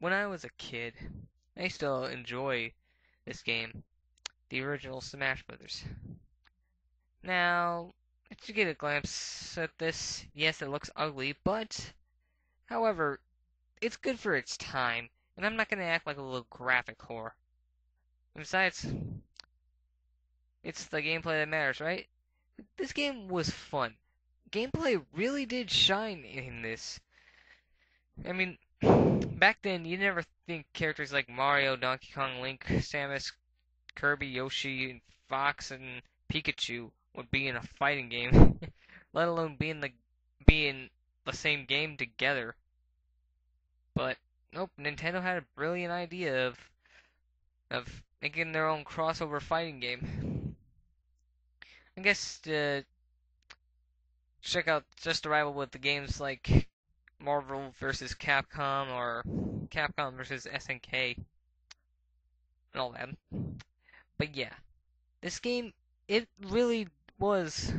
when I was a kid, I used to enjoy this game, the original Smash Brothers. Now, to get a glimpse at this, yes, it looks ugly, but however, it's good for its time, and I'm not gonna act like a little graphic whore. And besides, it's the gameplay that matters, right? This game was fun. Gameplay really did shine in this. I mean, back then you never think characters like Mario, Donkey Kong, Link, Samus, Kirby, Yoshi, and Fox, and Pikachu would be in a fighting game, let alone be in the same game together. But nope, Nintendo had a brilliant idea of making their own crossover fighting game. I guess to check out just a rival with the games like Marvel versus Capcom or Capcom versus SNK and all that. But yeah, this game, it really was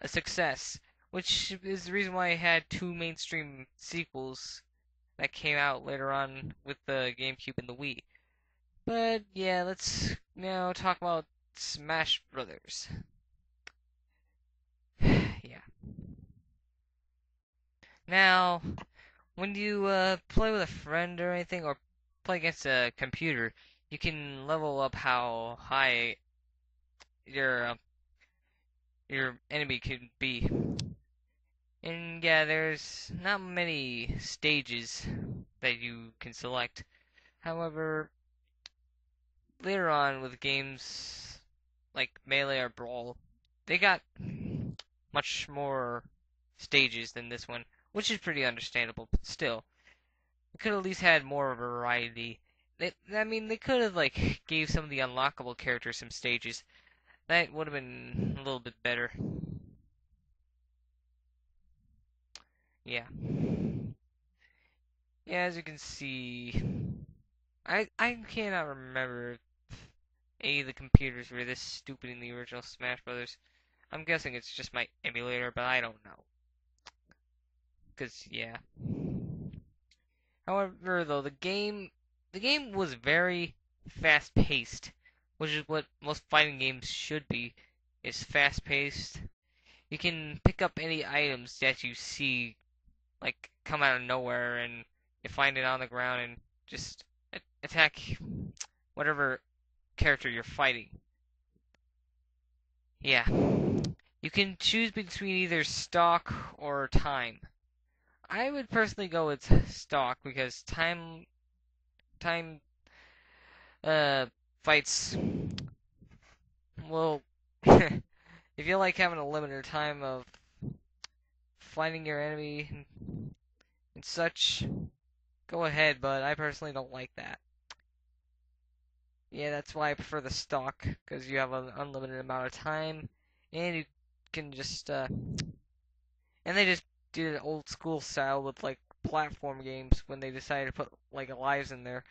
a success, which is the reason why it had two mainstream sequels that came out later on with the GameCube and the Wii. But yeah, let's now talk about Smash Brothers. Yeah. Now, when you play with a friend or anything, or play against a computer, you can level up how high your uh, your enemy could be. And yeah, there's not many stages that you can select. However, later on with games like Melee or Brawl, they got much more stages than this one, which is pretty understandable, but still, we could at least had more variety. I mean, they could have like gave some of the unlockable characters some stages. That would have been a little bit better. Yeah. Yeah, as you can see, I cannot remember if any of the computers were this stupid in the original Smash Brothers. I'm guessing it's just my emulator, but I don't know. Cause yeah. However, though the game was very fast paced, which is what most fighting games should be. Is fast paced. You can pick up any items that you see like come out of nowhere, and you find it on the ground and just attack whatever character you're fighting. Yeah. You can choose between either stock or time. I would personally go with stock because time uh fights, well, if you like having a limited time of fighting your enemy and such, go ahead, but I personally don't like that. Yeah, that's why I prefer the stock, because you have an unlimited amount of time, and you can just, and they just did an old school style with, like, platform games when they decided to put, like, lives in there.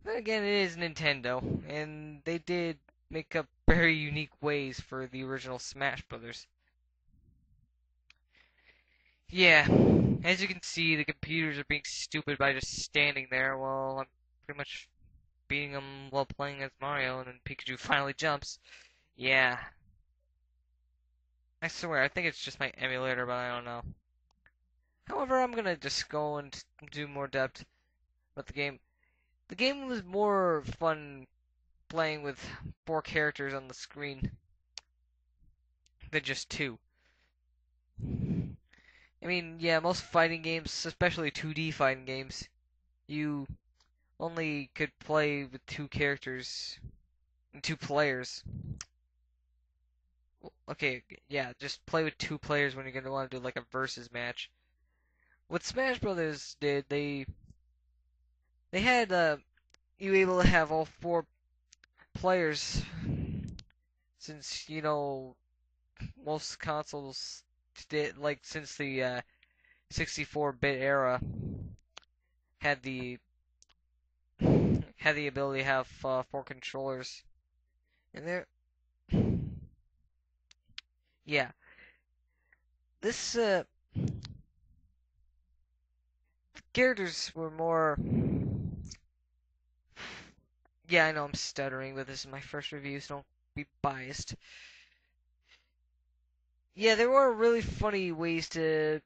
Then again, it is Nintendo, and they did make up very unique ways for the original Smash Brothers. Yeah, as you can see, the computers are being stupid by just standing there while I'm pretty much beating them while playing as Mario, and then Pikachu finally jumps. Yeah, I swear, I think it's just my emulator, but I don't know. However, I'm gonna just go and do more depth with the game. The game was more fun playing with four characters on the screen than just two. I mean, yeah, most fighting games, especially 2D fighting games, you only could play with two characters, two players. Okay, yeah, just play with two players when you're gonna want to do like a versus match. What Smash Brothers did, they had you able to have all four players since most consoles did, like, since the 64-bit era had the had the ability to have four controllers. And there, yeah, this characters were more. Yeah, I know I'm stuttering, but this is my first review, so don't be biased. Yeah, there were really funny ways to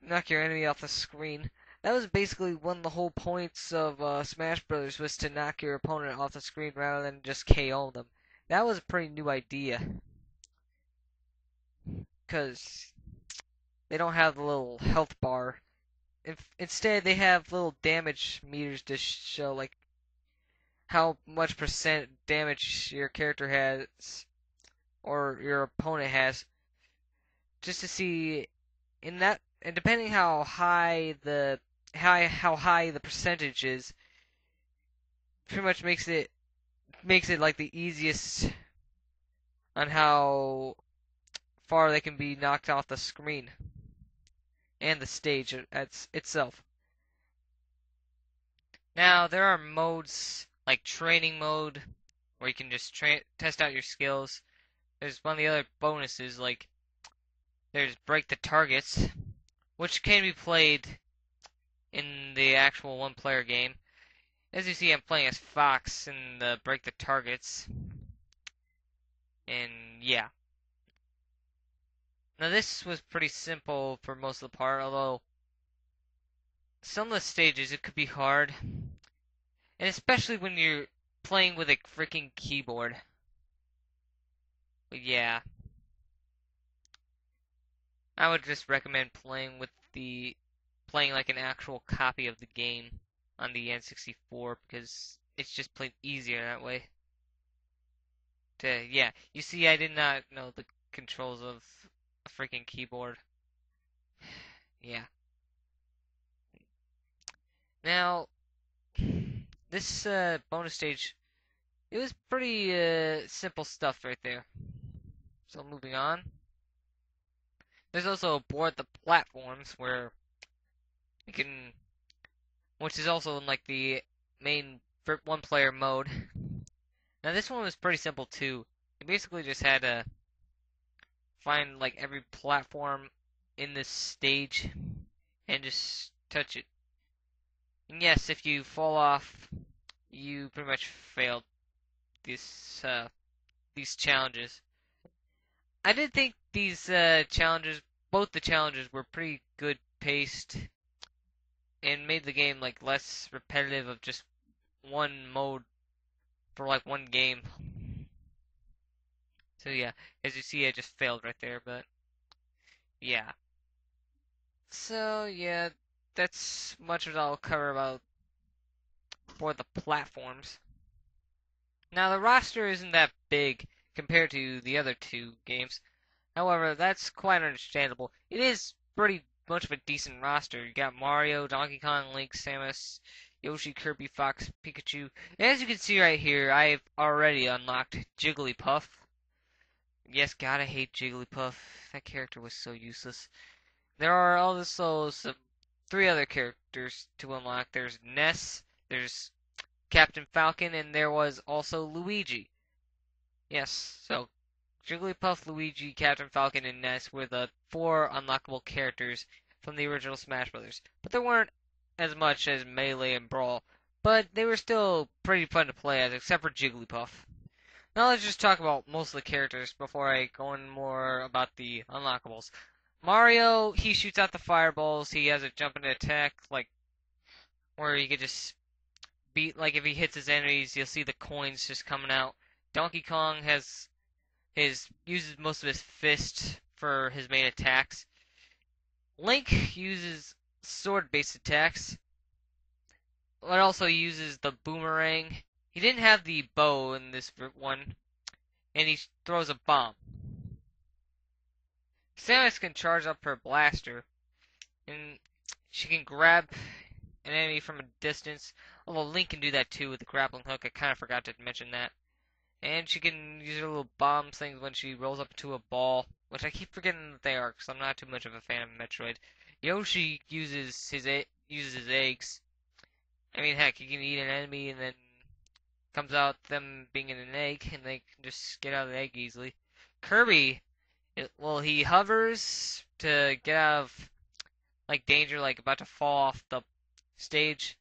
knock your enemy off the screen. That was basically one of the whole points of Smash Brothers was to knock your opponent off the screen rather than just KO them. That was a pretty new idea, because they don't have the little health bar. Instead, they have little damage meters to show like how much percent damage your character has or your opponent has, just to see in that, and depending how high the percentage is, pretty much makes it like the easiest on how far they can be knocked off the screen and the stage itself. Now there are modes like training mode where you can just test out your skills. There's one of the other bonuses like there's break the targets, which can be played in the actual one-player game. As you see, I'm playing as Fox in the break the targets, and yeah. Now this was pretty simple for most of the part, although some of the stages it could be hard, and especially when you're playing with a freaking keyboard. But yeah, I would just recommend playing like an actual copy of the game on the N64 because it's just plain easier that way. Yeah, you see, I did not know the controls of a freaking keyboard. Yeah. Now, this bonus stage, it was pretty simple stuff right there. So moving on. There's also board the platforms where you can, which is also in like the main one player mode. Now this one was pretty simple too. You basically just had to find like every platform in this stage and just touch it. And yes, if you fall off, you pretty much failed these challenges. I did think these challenges, both the challenges, were pretty good paced and made the game like less repetitive of just one mode for like one game. So yeah, as you see, I just failed right there, but yeah. So yeah, that's much of I'll cover about for the platforms. Now the roster isn't that big compared to the other two games. However, that's quite understandable. It is pretty much of a decent roster. You got Mario, Donkey Kong, Link, Samus, Yoshi, Kirby, Fox, Pikachu. And as you can see right here, I've already unlocked Jigglypuff. Yes, God, I hate Jigglypuff. That character was so useless. There are also three other characters to unlock. There's Ness, there's Captain Falcon, and there was also Luigi. Yes, so Jigglypuff, Luigi, Captain Falcon, and Ness were the four unlockable characters from the original Smash Brothers. But there weren't as much as Melee and Brawl, but they were still pretty fun to play as, except for Jigglypuff. Now let's just talk about most of the characters before I go in more about the unlockables. Mario, he shoots out the fireballs. He has a jump and attack, like where he could just beat. Like if he hits his enemies, you'll see the coins just coming out. Donkey Kong has his uses most of his fist for his main attacks. Link uses sword-based attacks, but also uses the boomerang. He didn't have the bow in this one, and he throws a bomb. Samus can charge up her blaster, and she can grab an enemy from a distance. Although Link can do that too with the grappling hook. I kind of forgot to mention that. And she can use her little bomb things when she rolls up to a ball, which I keep forgetting that they are because I'm not too much of a fan of Metroid. Yoshi uses his eggs. I mean, heck, he can eat an enemy and then comes out them being in an egg, and they can just get out of the egg easily. Kirby, well, he hovers to get out of like danger, like about to fall off the stage